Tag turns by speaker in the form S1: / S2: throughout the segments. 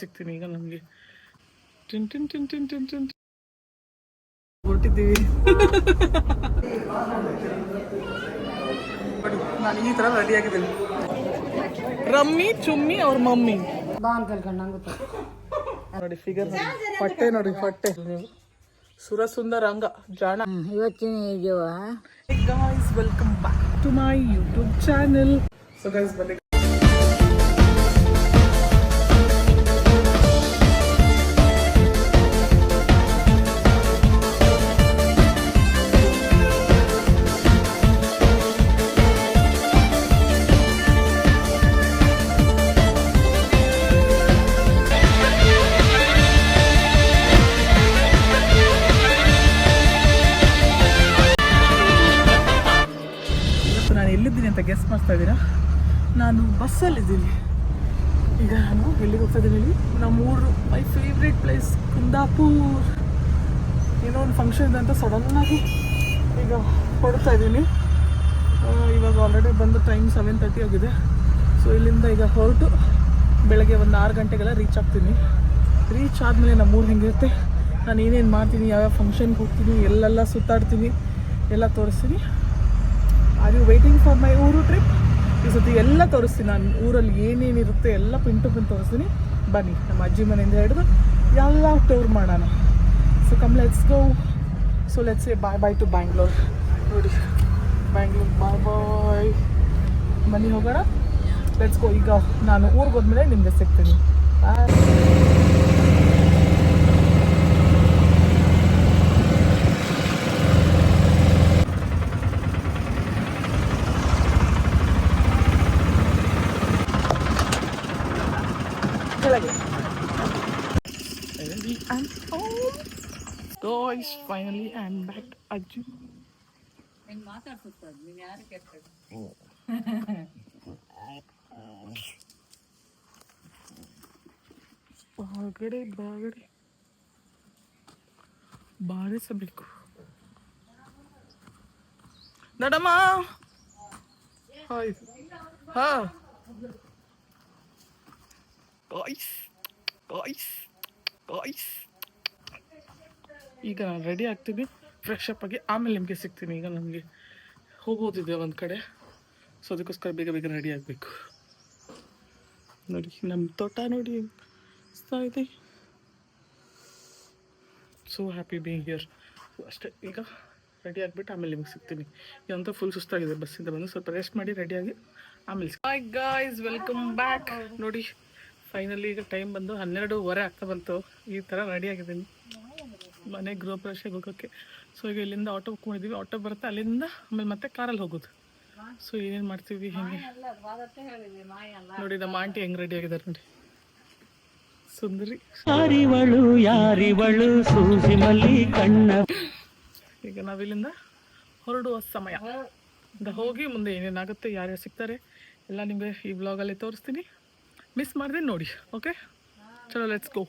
S1: ಸಿಗ್ತೀನಿ ಈಗ ನಮಗೆ ಹೊರಟಿದ್ದೀವಿ. ನಾನು ಈ ಥರ ರೆಡಿ ಆಗಿದ್ದೀನಿ. ರಮ್ಮಿ ಚುಮ್ಮಿ ಅವ್ರ ಮಮ್ಮಿ ನೋಡಿ ಫಿಗರ್ ಹೊಟ್ಟೆ ನೋಡಿ ಹೊಟ್ಟೆ ಸುರಸುಂದರ ಅಂಗ ಜಾಣ.
S2: ಇವತ್ತಿನ
S1: guys, welcome back to my YouTube channel. So guys, ಬನ್ನಿ ಎಲ್ಲಿದ್ದೀನಿ ಅಂತ ಗೆಸ್ ಮಾಡ್ತಾ ಇದ್ದೀರಾ? ನಾನು ಬಸ್ಸಲ್ಲಿದ್ದೀನಿ. ಈಗ ನಾನು ಎಲ್ಲಿಗೆ ಹೋಗ್ತಾ ಇದ್ದೀನಿ? ನಮ್ಮೂರು ಮೈ ಫೇವ್ರೇಟ್ ಪ್ಲೇಸ್ ಕುಂದಾಪುರ್. ಏನೋ ಒಂದು ಫಂಕ್ಷನ್ ಇದೆ ಅಂತ ಸಡನ್ನಾಗಿ ಈಗ ಹೊರಡ್ತಾ ಇದ್ದೀನಿ. ಇವಾಗ ಆಲ್ರೆಡಿ ಬಂದು ಟೈಮ್ 7:30 ಆಗಿದೆ. ಸೊ ಇಲ್ಲಿಂದ ಈಗ ಹೊರಟು ಬೆಳಗ್ಗೆ ಒಂದು 6 ಗಂಟೆಗೆಲ್ಲ ರೀಚ್ ಆಗ್ತೀನಿ. ರೀಚ್ ಆದಮೇಲೆ ನಮ್ಮೂರು ಹೆಂಗಿರುತ್ತೆ, ನಾನು ಏನೇನು ಮಾಡ್ತೀನಿ, ಯಾವ್ಯಾವ ಫಂಕ್ಷನ್ಗೆ ಹೋಗ್ತೀನಿ, ಎಲ್ಲೆಲ್ಲ ಸುತ್ತಾಡ್ತೀನಿ, ಎಲ್ಲ ತೋರಿಸ್ತೀನಿ. Are you waiting for my ಊರು ಟ್ರಿಪ್? ಈ ಸತಿ ಎಲ್ಲ ತೋರಿಸ್ತೀನಿ. ನಾನು ಊರಲ್ಲಿ ಏನೇನಿರುತ್ತೆ ಎಲ್ಲ ಪಿನ್ ಟು ಪಿನ್ ತೋರಿಸ್ತೀನಿ. ಬನ್ನಿ ನಮ್ಮ ಅಜ್ಜಿ ಮನೆಯಿಂದ ಹಿಡಿದು ಎಲ್ಲ ಟೂರ್ ಮಾಡೋಣ. So come let's go. So let's say bye bye to Bangalore. ನೋಡಿ ಬ್ಯಾಂಗ್ಳೂರ್ ಬಾಯ್ ಬಾಯ್. ಬನ್ನಿ ಹೋಗೋಣ, ಲೆಟ್ಸ್ ಗೋ. ಈಗ ನಾನು ಊರಿಗೆ ಹೋದ್ಮೇಲೆ ನಿಮಗೆ ಸಿಗ್ತೀನಿ. ಬಾಯ್. Guys, finally I'm back. Ajju
S2: ನೀನು ಮಾತಾಡ್ಸುತ್ತೆ, ನೀನು ಯಾರು ಕೇಳ್ತಾರೆ?
S1: ಬಾರಿಸಬೇಕು. ದಡಮ್ಮ ಹಾಯ್. ಹಾ ಗಾಯ್ಸ್ ಗಾಯ್ಸ್ ಗಾಯ್ಸ್, ಈಗ ನಾನು ರೆಡಿ ಆಗ್ತೀನಿ, ಫ್ರೆಶ್ ಅಪ್ ಆಗಿ ಆಮೇಲೆ ನಿಮಗೆ ಸಿಗ್ತೀನಿ. ಈಗ ನಮಗೆ ಹೋಗೋದಿದೆ ಒಂದು ಕಡೆ. ಸೊ ಅದಕ್ಕೋಸ್ಕರ ಬೇಗ ಬೇಗ ರೆಡಿ ಆಗಬೇಕು. ನೋಡಿ ನಮ್ಮ ತೋಟ ನೋಡಿ ಸ್ತಾ ಇದೆ. So happy being here. ಅಷ್ಟೇ, ಈಗ ರೆಡಿ ಆಗಿಬಿಟ್ಟು ಆಮೇಲೆ ನಿಮಗೆ ಸಿಗ್ತೀನಿ. ಇದಂತ ಫುಲ್ ಸುಸ್ತಾಗಿದೆ ಬಸ್ಸಿಂದ ಬಂದು. ಸ್ವಲ್ಪ ರೆಸ್ಟ್ ಮಾಡಿ ರೆಡಿಯಾಗಿ ಆಮೇಲೆ ಹಾಯ್ ಗಾಯ್ಸ್, ವೆಲ್ಕಮ್ ಬ್ಯಾಕ್. ನೋಡಿ ಫೈನಲಿ ಈಗ ಟೈಮ್ ಬಂದು 12:15 ಆಗ್ತಾ ಬಂತು. ಈ ಥರ ರೆಡಿಯಾಗಿದ್ದೀನಿ ಮನೆ ಗೃಹ ಪ್ರವೇಶಕ್ಕೆ ಹೋಗೋಕ್ಕೆ. ಸೊ ಈಗ ಇಲ್ಲಿಂದ ಆಟೋ ಹೋಗ್ಕೊಂಡಿದ್ದೀವಿ. ಆಟೋ ಬರುತ್ತೆ, ಅಲ್ಲಿಂದ ಆಮೇಲೆ ಮತ್ತೆ ಕಾರಲ್ಲಿ ಹೋಗೋದು. ಸೊ ಏನೇನು ಮಾಡ್ತೀವಿ ಹೆಂಗೆ ನೋಡಿ. ನಮ್ಮ ಆಂಟಿ ಹೆಂಗೆ ರೆಡಿ ಆಗಿದ್ದಾರೆ ನೋಡಿ, ಸುಂದರಿ. ಈಗ ನಾವಿಲ್ಲಿಂದ ಹೊರಡುವ ಸಮಯ. ಹೋಗಿ ಮುಂದೆ ಏನೇನಾಗುತ್ತೆ, ಯಾರ್ಯಾರು ಸಿಗ್ತಾರೆ ಎಲ್ಲ ನಿಮಗೆ ಈ ವ್ಲಾಗಲ್ಲಿ ತೋರಿಸ್ತೀನಿ. ಮಿಸ್ ಮಾಡಿದೆ ನೋಡಿ. ಓಕೆ, ಚಲೋ ಲೆಟ್ಸ್ ಗೋ.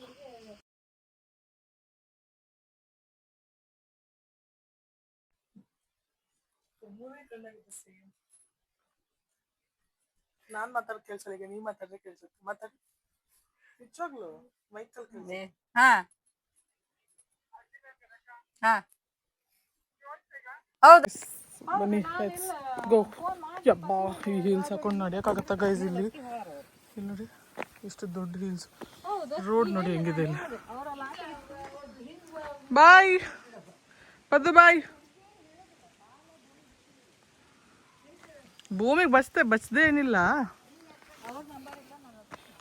S1: ನಾನು ಮಾತಾಡೋದು ಕೇಳಿಸಲ್ಲ, ಈಗ ನೀವು ಮಾತಾಡಿದ್ರೆ ಕೇಳಿಸುತ್ತೆ. ಮಾತಾಡಿ ನಿಜವಾಗ್ಲು ಮೈಕಲ್ ಕೇಳಿಸಿ.
S2: ಹಾ ಹಾ ಹೌದು,
S1: ಬನ್ನಿ ಲೆಟ್ಸ್ ಗೋ. ಯಬ್ಬಾ, ಈ ಹೀಲ್ಸ್ ಹಾಕೊಂಡು ನಡೆಯೋಕ್ಕಾಗತ್ತಾ ಗೈಸ್? ಇಲ್ಲಿ ನೋಡಿ ಎಷ್ಟು ದೊಡ್ಡ ಹೀಲ್ಸ್. ರೋಡ್ ನೋಡಿ ಹೆಂಗಿದೆ ಇಲ್ಲಿ. ಬಾಯ್ ಪದ್ದು ಬಾಯ್. ಭೂಮಿಗೆ ಬಚ್ಚದೆ ಏನಿಲ್ಲ.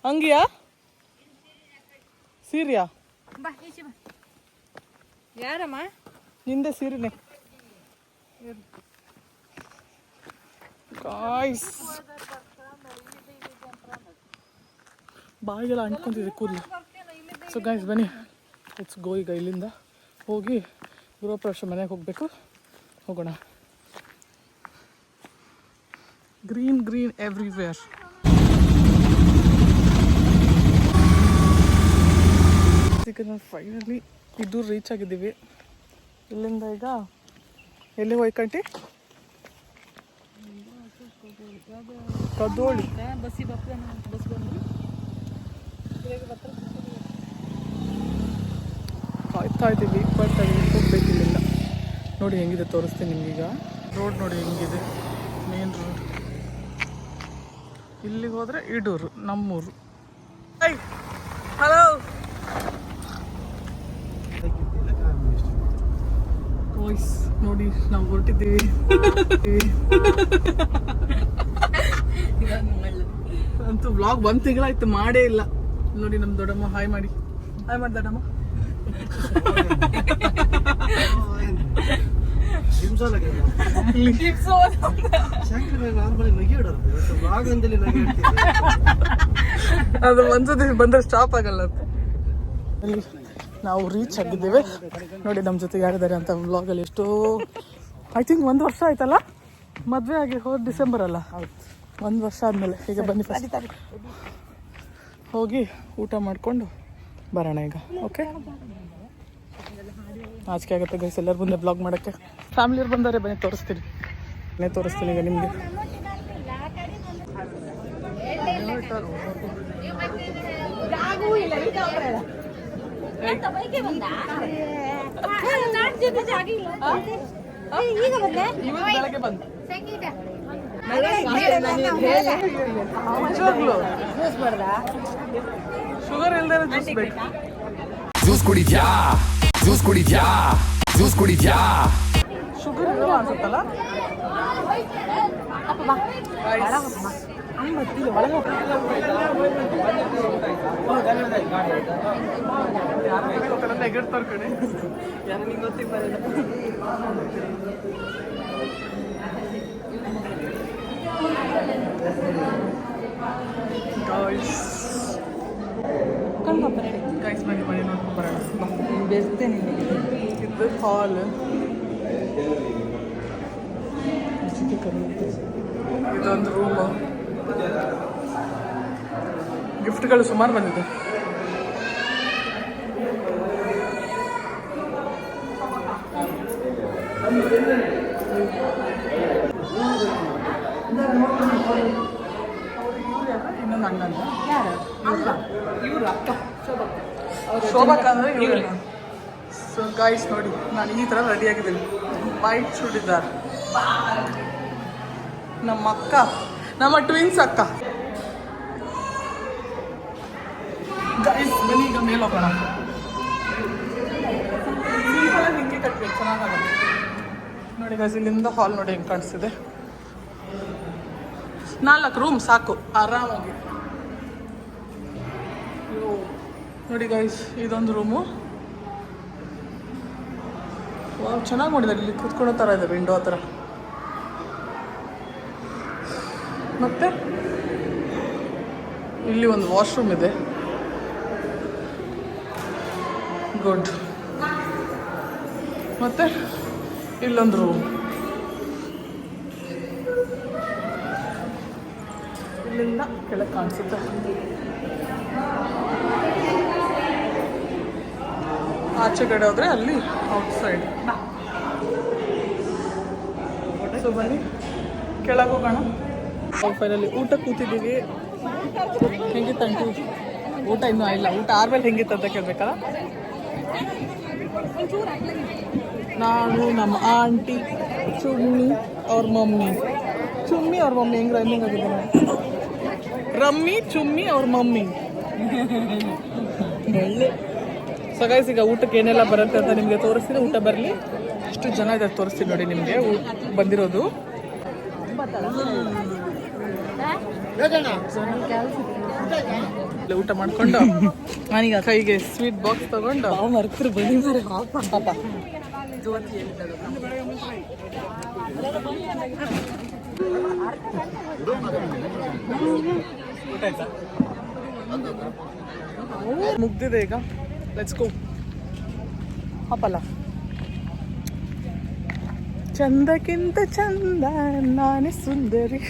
S1: ಹಂಗಿಯಾ ಸೀರಿಯಾ?
S2: ಯಾರಮ್ಮ
S1: ನಿಂದೆ ಸೀರೆನೆ ಗಾಯ್ಸ್. ಬಾಯಿಗೆಲ್ಲ ಅಂಟ್ಕೊಂತಿದೆ ಕೂದಲು. ಸೊ ಗಾಯ್ಸ್ ಬನ್ನಿ ಲೆಟ್ಸ್ ಗೋ. ಈಗ ಇಲ್ಲಿಂದ ಹೋಗಿ ಗೃಹ ಪ್ರವೇಶ ಮನೆಗೆ ಹೋಗಬೇಕು. ಹೋಗೋಣ. Green green everywhere. ಈಗ ನಾವು ಫೈನಲಿ ಇದು ರೀಚ್ ಆಗಿದ್ದೀವಿ. ಇಲ್ಲಿಂದ ಈಗ ಎಲ್ಲಿ ಹೋಯ್ಕಂಟಿ? ಕದೋಳಿ
S2: ಬಸ್ಸಿಗೆ ಬಸ್ ಬಂದು
S1: ಕಾಯ್ತಾ ಇದ್ದೀವಿ ಹೋಗ್ಬೇಕಿಲ್ಲ. ನೋಡಿ ಹೆಂಗಿದೆ ತೋರಿಸ್ತೀನಿ ನಿಮಗೀಗ. ರೋಡ್ ನೋಡಿ ಹೆಂಗಿದೆ, ಮೇನ್ ರೋಡ್. ಇಲ್ಲಿಗೆ ಹೋದರೆ ಇಡೂರು, ನಮ್ಮೂರು. ಹಲೋ ವಾಯ್ಸ್ ನೋಡಿ, ನಾವು ಹೊರಟಿದ್ದೀವಿ. ಅಂತೂ ವ್ಲಾಗ್ 1 ತಿಂಗಳಾಯ್ತು ಮಾಡೇ ಇಲ್ಲ. ನೋಡಿ ನಮ್ಮ ದೊಡ್ಡಮ್ಮ ಹಾಯ್ ಮಾಡಿ ದೊಡ್ಡಮ್ಮ. ಅದು ಒಂದ್ಸತಿ ಬಂದ್ರೆ ಸ್ಟಾಪ್ ಆಗಲ್ಲ. ಅಲ್ಲಿ ನಾವು ರೀಚ್ ಆಗಿದ್ದೇವೆ. ನೋಡಿ ನಮ್ಮ ಜೊತೆ ಯಾರಿದ್ದಾರೆ ಅಂತ ವ್ಲಾಗಲ್ಲಿ. ಎಷ್ಟೋ ಐ ಥಿಂಕ್ 1 ವರ್ಷ ಆಯ್ತಲ್ಲ ಮದುವೆ ಆಗಿ, ಹೋದ ಡಿಸೆಂಬರ್ ಅಲ್ಲ, 1 ವರ್ಷ ಆದಮೇಲೆ. ಈಗ ಬನ್ನಿ ಫಸ್ಟ್ ಹೋಗಿ ಊಟ ಮಾಡಿಕೊಂಡು ಬರೋಣ ಈಗ. ಓಕೆ, ಆಚೆ ಆಗುತ್ತೆ ಗೈಸ್ ಎಲ್ಲರ ಮುಂದೆ ಬ್ಲಾಗ್ ಮಾಡೋಕ್ಕೆ. ಫ್ಯಾಮಿಲಿಯವ್ರು ಬಂದರೆ ಬನ್ನಿ ತೋರಿಸ್ತೀನಿ ಈಗ ನಿಮಗೆ. ಬೆಳಗ್ಗೆ ಬಂದು ಶುಗರ್ ಇಲ್ದೇ ಜ್ಯೂಸ್ ಬೇಕು. ಜ್ಯೂಸ್ ಕುಡಿದ್ಯಾ ಶುಗರ್ ಇರೋ ಅನ್ಸುತ್ತಲ್ಲ. ನೆಗಡ್ತಾರ ಕಡೆ ಯಾರು ನಿಂಗೆ ಗೊತ್ತಿಗೆ ಬರಲ್ಲ. ಗೈಸ್ ಬನ್ನಿ ಮನೆ ನೋಡ್ಕೊಂಡು ಬರೋಣ. ಬೆಸ್ತೇನೆ ಇದು ಹಾಲ್, ಇದೊಂದು ರೂಮು. ಗಿಫ್ಟ್ಗಳು ಸುಮಾರು ಬಂದಿದೆ. ಇನ್ನೊಂದು ಅಣ್ಣ ಇವರು ಅಕ್ಕ ಶೋಭಕ್ಕ ಅಂದರೆ ಇವರು. ಸೊ ಗಾಯ್ಸ್ ನೋಡಿ, ನಾನು ಈ ಥರ ರೆಡಿಯಾಗಿದ್ದೀನಿ. ವೈಟ್ ಚೂಡಿದಾರ್. ನಮ್ಮ ಅಕ್ಕ, ನಮ್ಮ ಟ್ವಿನ್ಸ್ ಅಕ್ಕ. ಗೈಸ್ ಬನ್ನಿ ಈಗ ಮೇಲೆ ಹೋಗೋಣ. ಹಿಂಗೆ ಕಟ್ಬೇಕು, ಚೆನ್ನಾಗಾಗುತ್ತೆ. ನೋಡಿ ಗೈಸ್, ಇಲ್ಲಿಂದ ಹಾಲ್ ನೋಡಿ ಹೆಂಗೆ ಕಾಣಿಸ್ತಿದೆ. 4 ರೂಮ್ ಸಾಕು ಆರಾಮಾಗಿ. ನೋಡಿ ಗೈಸ್, ಇದೊಂದು ರೂಮು. ಚೆನ್ನಾಗಿ ಮಾಡಿದ್ದಾರೆ. ಇಲ್ಲಿ ಕೂತ್ಕೊಳ್ಳೋ ಥರ ಇದೆ, ವಿಂಡೋ ಆ ಥರ. ಮತ್ತು ಇಲ್ಲಿ ಒಂದು ವಾಶ್ರೂಮ್ ಇದೆ. ಗುಡ್. ಮತ್ತು ಇಲ್ಲೊಂದು ರೂಮ್. ಇಲ್ಲಿಂದ ಕೆಳಗೆ ಕಾಣಿಸುತ್ತೆ. ಆಚೆ ಕಡೆ ಹೋದರೆ ಅಲ್ಲಿ ಔಟ್ಸೈಡ್. ಸೊ ಬನ್ನಿ ಕೆಳಗೆ ಹೋಗೋಣ. ಫೈನಲಿ ಊಟ ಕೂತಿದ್ದೀವಿ. ಹೆಂಗಿತ್ತು ಆಂಟಿ ಊಟ? ಇನ್ನೂ ಆಗಿಲ್ಲ. ಊಟ ಆದ್ಮೇಲೆ ಹೆಂಗಿತ್ತು ಅಂತ ಕೇಳಬೇಕಲ್ಲ. ನಾನು, ನಮ್ಮ ಆಂಟಿ, ಚುಮ್ಮಿ ಅವ್ರ ಮಮ್ಮಿ. ಹೆಂಗೆ ರೈಮಿಂಗ್ ಆಗಿದೆ? ರಮ್ಮಿ, ಚುಮ್ಮಿ ಅವ್ರ ಮಮ್ಮಿ. ಒಳ್ಳೆ. ಸೊ ಗೈಸ್, ಈಗ ಊಟಕ್ಕೆ ಏನೆಲ್ಲ ಬರುತ್ತೆ ಅಂತ ನಿಮಗೆ ತೋರಿಸ್ತೀನಿ. ಊಟ ಬರಲಿ. ಎಷ್ಟು ಜನ ಇದ್ದಾರೆ ತೋರಿಸ್ತೀನಿ ನೋಡಿ ನಿಮಗೆ ಬಂದಿರೋದು. ಊಟ ಮಾಡ್ಕೊಂಡು ನಾನೀಗ ಕೈಗೆ ಸ್ವೀಟ್ ಬಾಕ್ಸ್ ತಗೊಂಡು ಪಾಪ ಮುಗ್ದಿದೆ ಈಗ. Let's go. ಹಪ್ಪಲ್ಲ ಚಂದಕ್ಕಿಂತ ಚಂದ ನಾನೇ ಸುಂದರಿ.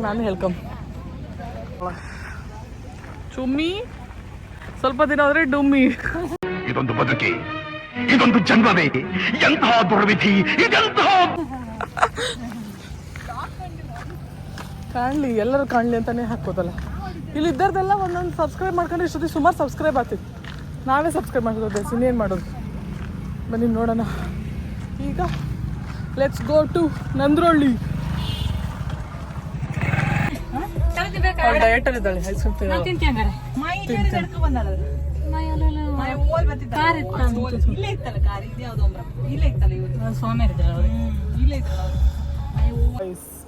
S1: ನಾನು ಹೇಳ್ಕೊಂಬ ಚುಮ್ಮಿ, ಸ್ವಲ್ಪ ದಿನ ಆದ್ರೆ ಡುಮ್ಮಿ.
S3: ಇದೊಂದು ಬದುಕಿ, ಇದೊಂದು ಜನ್ಮವೇ, ಎಂತಹ ದುರ್ವಿಧಿ ಇದೆಂತಹ.
S1: ಕಾಣಲಿ, ಎಲ್ಲರೂ ಕಾಣಲಿ ಅಂತಾನೆ ಹಾಕೋದಲ್ಲ. ಇಲ್ಲಿ ಇದ್ದರ್ದೆಲ್ಲ ಒಂದೊಂದು ಸಬ್ಸ್ಕ್ರೈಬ್ ಮಾಡ್ಕೊಂಡ್ರೆ ಇಷ್ಟೊತ್ತಿಗೆ ಸುಮಾರು ಸಬ್ಸ್ಕ್ರೈಬ್ ಆಗ್ತಿತ್ತು. ನಾವೇ ಸಬ್ಸ್ಕ್ರೈಬ್ ಮಾಡೋದು ಗೈಸ್, ಇನ್ನೇನು ಮಾಡೋದು. ಬನ್ನಿ ನೋಡೋಣ. ಈಗ ಲೆಟ್ಸ್ ಗೋ ಟು ನಂದ್ರೊಳ್ಳಿ. ಡಯಟಲ್ಲಿ ಇದ್ದಾಳೆ, ಐಸ್ ಕ್ರೀಮ್ ತಿನ್ನೋದು.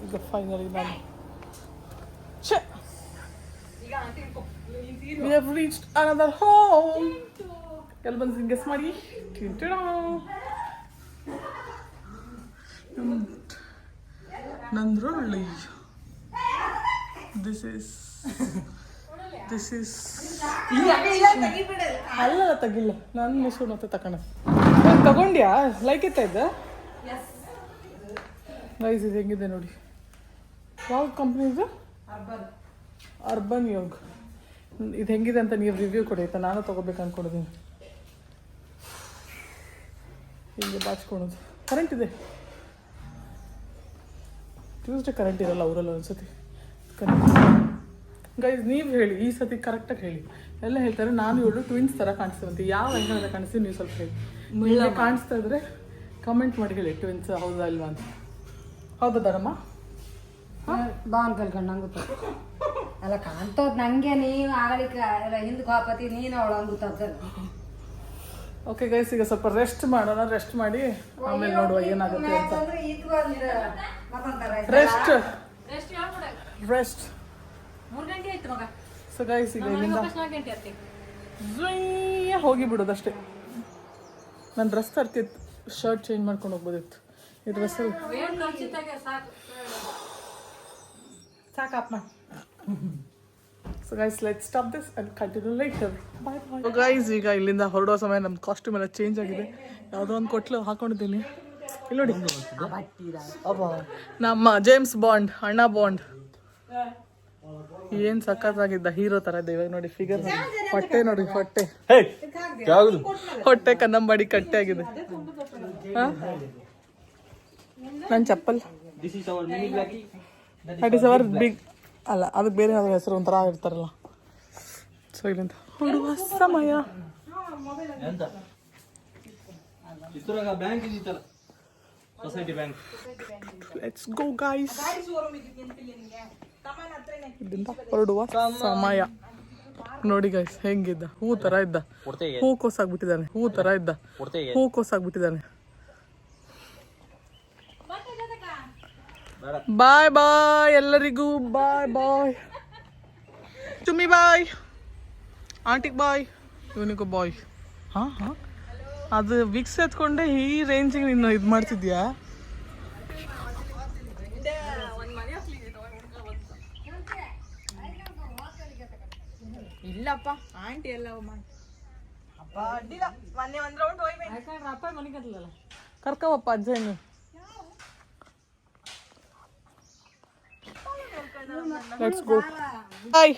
S1: ಈಗ ಫೈನಲಿ ನಾನು we have reached another home. ಕೆಲವೊಂದು ಗೆಸ್ ಮಾಡಿ. ನಂದ್ರೊಳ್ಳಿ. This is ಅಲ್ಲ ತೆಗಿಲ್ಲ, ನಾನು ಮಿಸ್ಕೊಂಡು ಮತ್ತೆ ತಗೊಂಡ. ತಗೊಂಡ್ಯಾ? ಲೈಕ್ ಇತ್ತ ಇದ್ದ ಗೈಸ್, ಇದು ಹೆಂಗಿದೆ ನೋಡಿ. ಯಾವ ಕಂಪ್ನಿ ಇದು? ಅರ್ಬನ್ ಯೋಗ್. ಇದು ಹೆಂಗಿದೆ ಅಂತ ನೀವು ರಿವ್ಯೂ ಕೊಡಿ ಆಯ್ತಾ, ನಾನು ತೊಗೋಬೇಕು ಅಂದ್ಕೊಂಡಿದ್ದೀನಿ. ಹೀಗೆ ಬಾಚ್ಕೊಳೋದು. ಕರೆಂಟ್ ಇದೆ. ಟ್ಯೂಸ್ಡೇ ಕರೆಂಟ್ ಇರಲ್ಲ ಅವರೆಲ್ಲ ಒಂದ್ಸತಿ. ಗೈಸ್ ನೀವು ಹೇಳಿ, ಈ ಸತಿ ಕರೆಕ್ಟಾಗಿ ಹೇಳಿ. ಎಲ್ಲ ಹೇಳ್ತಾರೆ ನಾನು ಇವಳು ಟ್ವಿನ್ಸ್ ಥರ ಕಾಣಿಸ್ತೀವಂತೆ. ಯಾವ ಆ್ಯಂಗಲ್ ಕಾಣಿಸ್ತೀವಿ ನೀವು ಸ್ವಲ್ಪ ಹೇಳಿ. ಮುಳ್ಳ ಕಾಣಿಸ್ತಾ ಇದ್ರೆ ಕಮೆಂಟ್ ಮಾಡಿ ಹೇಳಿ, ಟ್ವಿನ್ಸ್ ಹೌದಾ ಇಲ್ವಾ ಅಂತ. ಹೌದಾ ದರಮ್ಮ?
S2: ಬಾನ್ ಕಲ್ಕೊಂಡು ನಂಗೆ ಗೊತ್ತ ಅಲ್ಲ ಕಾಣ್ತೋದು ನಂಗೆ. ನೀವು ಆಗಲಿಕ್ಕೆ ಹಿಂದಕ್ಕೆ ಹಾಪತಿ ನೀನು ಅವಳು ಹಂಗೆ ಗೊತ್ತಾಗ್ತದೆ.
S1: ಓಕೆ ಗೈಸ್, ಈಗ ಸ್ವಲ್ಪ ರೆಸ್ಟ್ ಮಾಡೋಣ. ರೆಸ್ಟ್ ಮಾಡಿ ಆಮೇಲೆ ನೋಡುವ ಏನಾಗುತ್ತೆ ಅಂತ. Rest rest. ಸೊ ಗೈಸ್, ಈಗ ಇಲ್ಲಿಂದ ಹೋಗಿ ಬಿಡೋದಷ್ಟೇ. ನನ್ನ ಡ್ರೆಸ್ ತರ್ತಿತ್ತು, ಶರ್ಟ್ ಚೇಂಜ್ ಮಾಡ್ಕೊಂಡು ಹೋಗ್ಬೋದಿತ್ತು. ಈ ಡ್ರೆಸ್ಸಲ್ಲಿ ಸಾಕಪ್ಪ. So guys, let's stop this and continue later. Bye bye. Guys, ಈಗ ಇಲ್ಲಿಂದ ಹೊರಡೋ ಸಮಯ ನಮ್ಮ ಕಾಸ್ಟ್ಯೂಮ್ ಎಲ್ಲ ಚೇಂಜ್ ಆಗಿದೆ. ಯಾವುದೋ ಒಂದು ಕೊಟ್ಲು ಹಾಕೊಂಡಿದ್ದೀನಿ. ಇಲ್ಲಿ ನೋಡಿ, ನಮ್ಮ ಜೇಮ್ಸ್ ಬಾಂಡ್, ಅಣ್ಣ ಬಾಂಡ್ ಏನ್ ಸಖತ್ತಾಗಿದ್ದ, ಹೀರೋ ತರ ಇದೆ. ಇವಾಗ ನೋಡಿ ಫಿಗರ್, ಹೊಟ್ಟೆ ನೋಡಿ, ಹೊಟ್ಟೆ ಕನ್ನಂಬಾಡಿ ಕಟ್ಟೆ ಆಗಿದೆ. ನನ್ನ ಚಪ್ಪಲ್ ದಟ್ ಈಸ್ ಅವರ್ ಬಿಗ್ ಅಲ್ಲ, ಅದಕ್ಕೆ ಬೇರೆ ಯಾವ್ದು ಹೆಸರು ಒಂಥರ ಇರ್ತಾರಲ್ಲ. ಸೊ ಇಲ್ಲಿಂದ ಹೊರಡುವ ಸಮಯ. Let's go guys. ಇಲ್ಲಿಂದ ಹೊರಡುವ ಸಮಯ. ನೋಡಿ ಗೈಸ್ ಹೆಂಗಿದ್ದ, ಹೂ ತರ ಇದ್ದ. ಹೂ ಕೋಸಾಗ್ಬಿಟ್ಟಿದ್ದಾನೆ, ಹೂ ತರ ಇದ್ದ, ಹೂ ಕೋಸಾಗ್ಬಿಟ್ಟಿದ್ದಾನೆ. ಬಾಯ್ ಬಾಯ್ ಎಲ್ಲರಿಗೂ, ಬಾಯ್ ಬಾಯ್. ಚುಮ್ಮಿ ಬಾಯ್, ಆಂಟಿಗೆ ಬಾಯ್, ಇವನಿಗೂ ಬಾಯ್. ಹಾಂ ಹಾಂ, ಅದು ವಿಕ್ಸ್ ಎತ್ಕೊಂಡೆ ಈ ರೇಂಜಿಗೆ ನೀನು ಇದು ಮಾಡ್ತಿದ್ಯಾ?
S2: ಇಲ್ಲಪ್ಪ, ಆಂಟಿ ಎಲ್ಲ
S1: ಅಪ್ಪ ಮನೆಗೆ ಕರ್ಕವಪ್ಪ ಅಜ್ಜ. ಇನ್ನು let's go. Bye.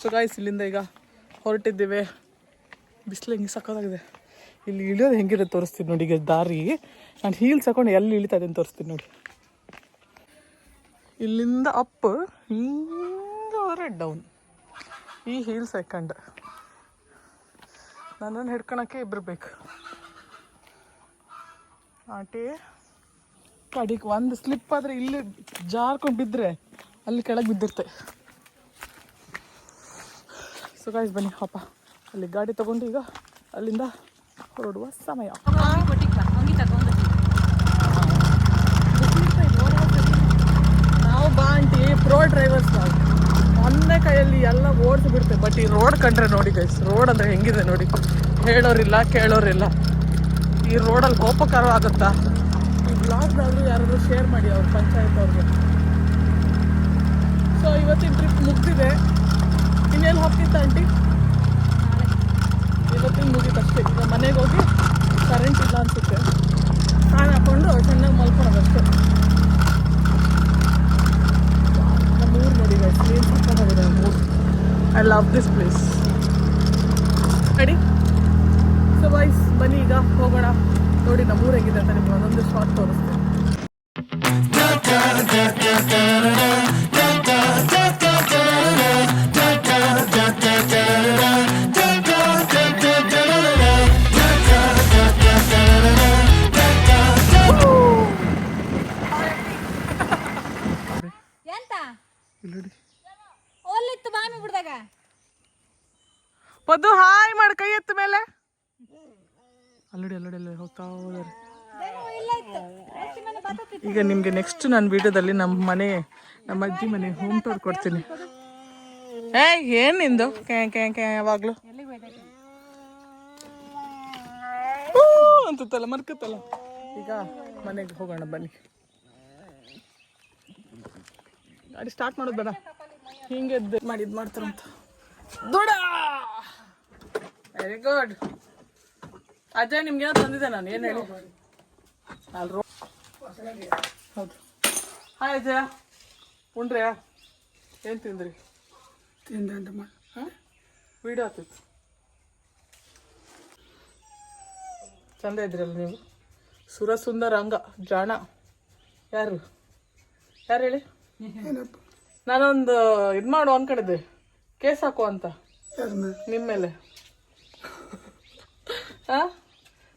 S1: So guys, ಇಲ್ಲಿಂದ ಈಗ ಹೊರಟಿದ್ದೇವೆ. ಬಿಸಿಲು ಹೆಂಗೆ ಸಕ್ಕತ್ತಾಗಿದೆ. ಇಲ್ಲಿ ಇಳಿಯೋದು ಹೆಂಗಿರುತ್ತೆ ತೋರಿಸ್ತೀನಿ ನೋಡಿ. ಈಗ ದಾರಿ ನಾನು ಹೀಲ್ಸ್ ಹಾಕೊಂಡು ಎಲ್ಲಿ ಇಳಿತಾ ಇದನ್ನು ತೋರಿಸ್ತೀನಿ ನೋಡಿ. ಇಲ್ಲಿಂದ ಅಪ್, ಹಿಂಗೆ ಹೋದ್ರೆ ಡೌನ್. ಈ ಹೀಲ್ಸ್ ಹಾಕೊಂಡು ನನ್ನನ್ನು ಹಿಡ್ಕೊಳಕ್ಕೆ ಇಬ್ಬರು ಬೇಕು. ಆಂಟಿ ಕಡಿಗೆ ಒಂದು ಸ್ಲಿಪ್ ಆದರೆ ಇಲ್ಲಿ ಜಾರ್ಕೊಂಡು ಬಿದ್ದರೆ ಅಲ್ಲಿ ಕೆಳಗೆ ಬಿದ್ದಿರ್ತೆ. ಸೊ ಗಾಯ್ಸ್ ಬನ್ನಿ ಅಪ್ಪ, ಅಲ್ಲಿ ಗಾಡಿ ತಗೊಂಡು ಈಗ ಅಲ್ಲಿಂದ ಹೊರಡುವ ಸಮಯ. ನಾವು ಬಾ ಆಂಟಿ ಪ್ರೋ ಡ್ರೈವರ್ಸ್, ನಾವು ಒಂದೇ ಕೈಯಲ್ಲಿ ಎಲ್ಲ ಓಡಿಸಿ ಬಿಡ್ತೇವೆ. ಬಟ್ ಈ ರೋಡ್ ಕಂಡ್ರೆ ನೋಡಿ ಗೈಸ್, ರೋಡ್ ಅಂದರೆ ಹೆಂಗಿದೆ ನೋಡಿ. ಹೇಳೋರಿಲ್ಲ ಕೇಳೋರಿಲ್ಲ. ಈ ರೋಡಲ್ಲಿ ಗೋಪಕಾರ ಆಗುತ್ತಾ? ಈ ಬ್ಲಾಗ್ನಾದರೂ ಯಾರಾದರೂ ಶೇರ್ ಮಾಡಿ ಅವ್ರ ಪಂಚಾಯತ್ ಅವ್ರಿಗೆ. ಸೊ ಇವತ್ತಿನ ಟ್ರಿಪ್ ಮುಗ್ದಿದೆ. ಇನ್ನೇನು ಹೋಗ್ತಿತ್ತ ಆಂಟಿ? ಇವತ್ತಿನ ಮುಗೀತಷ್ಟೇ. ಈಗ ಮನೆಗೆ ಹೋಗಿ ಕರೆಂಟ್ ಇಲ್ಲ ಅನಿಸುತ್ತೆ, ಫ್ಯಾನ್ ಹಾಕ್ಕೊಂಡು ಚೆನ್ನಾಗಿ ಮಲ್ಕೊಳೋದಷ್ಟೇ. ನಮ್ಮೂರು ನೋಡಿ ಗೈಸ್, ಏನು ಸಕ್ಕತ್ತಾಗಿದೆ ಮೂರು. I love this place. Ready? So boys ಬನ್ನಿ ಈಗ ಹೋಗೋಣ. ನೋಡಿ ನಮ್ಮೂರು ಹೇಗಿದೆ ಅಂತ ನಿಮ್ಗೆ ಒಂದೊಂದು ಶಾರ್ಟ್ ತೋರಿಸ್ತೀನಿ. ಪದ್ದು ಹಾಯ್ ಮಾಡಿ ಕೈ ಎತ್ತ ಮೇಲೆ. ಅಲ್ಲಡಿ ಹೋಗ್ತಾ ಹೋದರೆ. ಈಗ ನಿಮಗೆ ನೆಕ್ಸ್ಟ್ ನನ್ನ ವಿಡಿಯೋದಲ್ಲಿ ನಮ್ಮ ಅಜ್ಜಿ ಮನೆ ಹೋಮ್ ಟೂರ್ ಕೊಡ್ತೀನಿ. ಏನ್ ನಿಂದು ಕ್ಯಾ ಯಾವಾಗ್ಲೂ ಅಂತಲ್ಲ ಮರ್ಕತ್ತಲ್ಲ. ಈಗ ಮನೆಗೆ ಹೋಗೋಣ ಬನ್ನಿ. ಗಾಡಿ ಸ್ಟಾರ್ಟ್ ಮಾಡೋದು ಬೇಡ, ಹಿಂಗೆ ಮಾಡಿದ್ ಮಾಡ್ತಾರಂತ. ದೊಡ ವೆರಿ ಗುಡ್. ಅಜಯ್ ನಿಮ್ಗೆ ಏನೋ ತಂದಿದ್ದೆ ನಾನು, ಏನು ಹೇಳಿ. ಹೌದು. ಹಾಯ್ ಅಜಯ, ಉಂಡ್ರಿ? ಏನು ತಿಂದ್ರಿ? ಹಾಂ ವಿಡಿಯೋ ಆಗ್ತಿತ್ತು. ಚಂದ ಇದ್ರಲ್ಲ ನೀವು. ಸುರಸುಂದರ ಅಂಗ ಜಾಣ. ಯಾರು ಹೇಳಿ? ನಾನೊಂದು ಇದು ಮಾಡು ಅನ್ಕೊಂಡಿದ್ದೆ, ಕೇಸ್ ಹಾಕು ಅಂತ ನಿಮ್ಮ ಮೇಲೆ.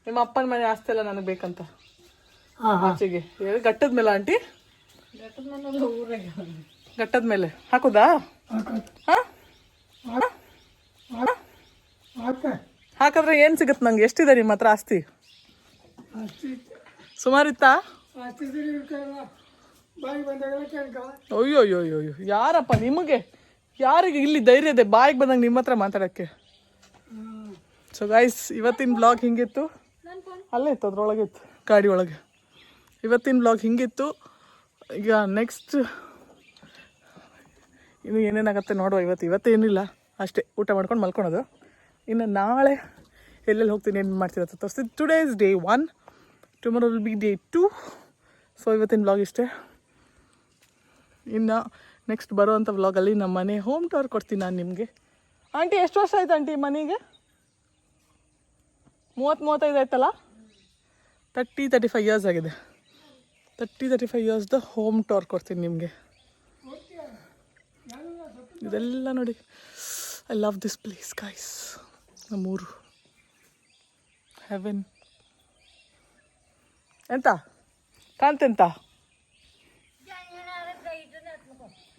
S1: ನಿಮ್ಮ ಅಪ್ಪನ ಮನೆ ಆಸ್ತಿ ಎಲ್ಲ ನನಗೆ ಬೇಕಂತ. ಆಚೆಗೆ ಗಟ್ಟದ ಮೇಲೆ ಆಂಟಿ, ಗಟ್ಟದ ಮೇಲೆ ಹಾಕುದಾ? ಹಾಕಿದ್ರೆ ಏನು ಸಿಗುತ್ತೆ ನಂಗೆ? ಎಷ್ಟಿದೆ ನಿಮ್ಮ ಹತ್ರ ಆಸ್ತಿ? ಸುಮಾರಿತ್ತಾ? ಅಯ್ಯೋ ಯಾರಪ್ಪ ನಿಮಗೆ? ಯಾರಿಗೆ ಇಲ್ಲಿ ಧೈರ್ಯ ಇದೆ ಬಾಯಿಗೆ ಬಂದಂಗೆ ನಿಮ್ಮ ಹತ್ರ ಮಾತಾಡೋಕ್ಕೆ? ಸೊ ಗೈಸ್, ಇವತ್ತಿನ ಬ್ಲಾಗ್ ಹಿಂಗಿತ್ತು. ಅಲ್ಲೇ ಇತ್ತು, ಅದ್ರೊಳಗೆ ಇತ್ತು, ಗಾಡಿ ಒಳಗೆ. ಇವತ್ತಿನ ಬ್ಲಾಗ್ ಹಿಂಗಿತ್ತು. ಈಗ ನೆಕ್ಸ್ಟ್ ಇನ್ನು ಏನೇನಾಗುತ್ತೆ ನೋಡುವ. ಇವತ್ತೇನಿಲ್ಲ, ಅಷ್ಟೇ ಊಟ ಮಾಡ್ಕೊಂಡು ಮಲ್ಕೊಳೋದು. ಇನ್ನು ನಾಳೆ ಎಲ್ಲೆಲ್ಲಿ ಹೋಗ್ತೀನಿ, ಏನು ಮಾಡ್ತೀನಿ ಅಂತ ತೋರಿಸ್ತೀನಿ. Today is day 1, tomorrow will be day 2. So ಇವತ್ತಿನ ಬ್ಲಾಗ್ ಇಷ್ಟೇ. ಇನ್ನು ನೆಕ್ಸ್ಟ್ ಬರೋವಂಥ ವ್ಲಾಗಲ್ಲಿ ನಮ್ಮ ಮನೆ ಹೋಮ್ ಟೂರ್ ಕೊಡ್ತೀನಿ ನಾನು ನಿಮಗೆ. ಆಂಟಿ ಎಷ್ಟು ವರ್ಷ ಆಯ್ತು ಆಂಟಿ ಮನೆಗೆ? 30-35 ಆಯ್ತಲ್ಲ? 30-35 ಇಯರ್ಸ್ ಆಗಿದೆ. 30-35 ಇಯರ್ಸ್ದು ಹೋಮ್ ಟೂರ್ ಕೊಡ್ತೀನಿ ನಿಮಗೆ. ಇದೆಲ್ಲ ನೋಡಿ, I love this place guys. ನಮ್ಮೂರು ಹೆವೆನ್. ಎಂತ ಕಾಣ್ತೆಂತ?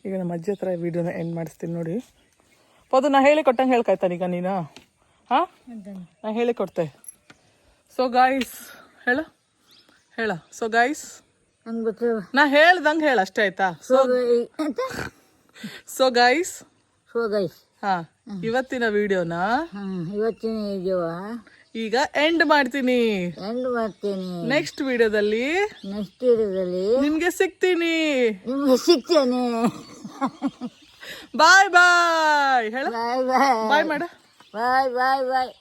S1: ಈಗ ನಮ್ಮ ಅಜ್ಜಿ ಹತ್ರ ವಿಡಿಯೋನ ಎಂಡ್ ಮಾಡಿಸ್ತೀನಿ ನೋಡಿ. ಹೌದು, ನಾ ಹೇಳಿಕೊಟ್ಟಂಗೆ ಹೇಳ್ಕಾಯ್ತಾನೆ ಈಗ ನೀನು? ಹಾಂ, ನಾ ಹೇಳಿಕೊಡ್ತೆ. ಸೊ ಗಾಯ್ಸ್ ಹೇಳ. ಸೊ ಗಾಯ್ಸ್, ನಾ ಹೇಳ್ದಂಗೆ ಹೇಳ ಅಷ್ಟೇ, ಆಯ್ತಾ? ಸೊ ಗೈಸ್ ಹಾಂ, ಇವತ್ತಿನ ವಿಡಿಯೋನ ಈಗ ಎಂಡ್ ಮಾಡ್ತೀನಿ. ನೆಕ್ಸ್ಟ್ ವಿಡಿಯೋದಲ್ಲಿ ನಿಮ್ಗೆ ಸಿಗ್ತೀನಿ. ಬಾಯ್ ಬಾಯ್ ಹೇಳ. ಬಾಯ್ ಮಾಡ.
S2: ಬಾಯ್ ಬಾಯ್ ಬಾಯ್.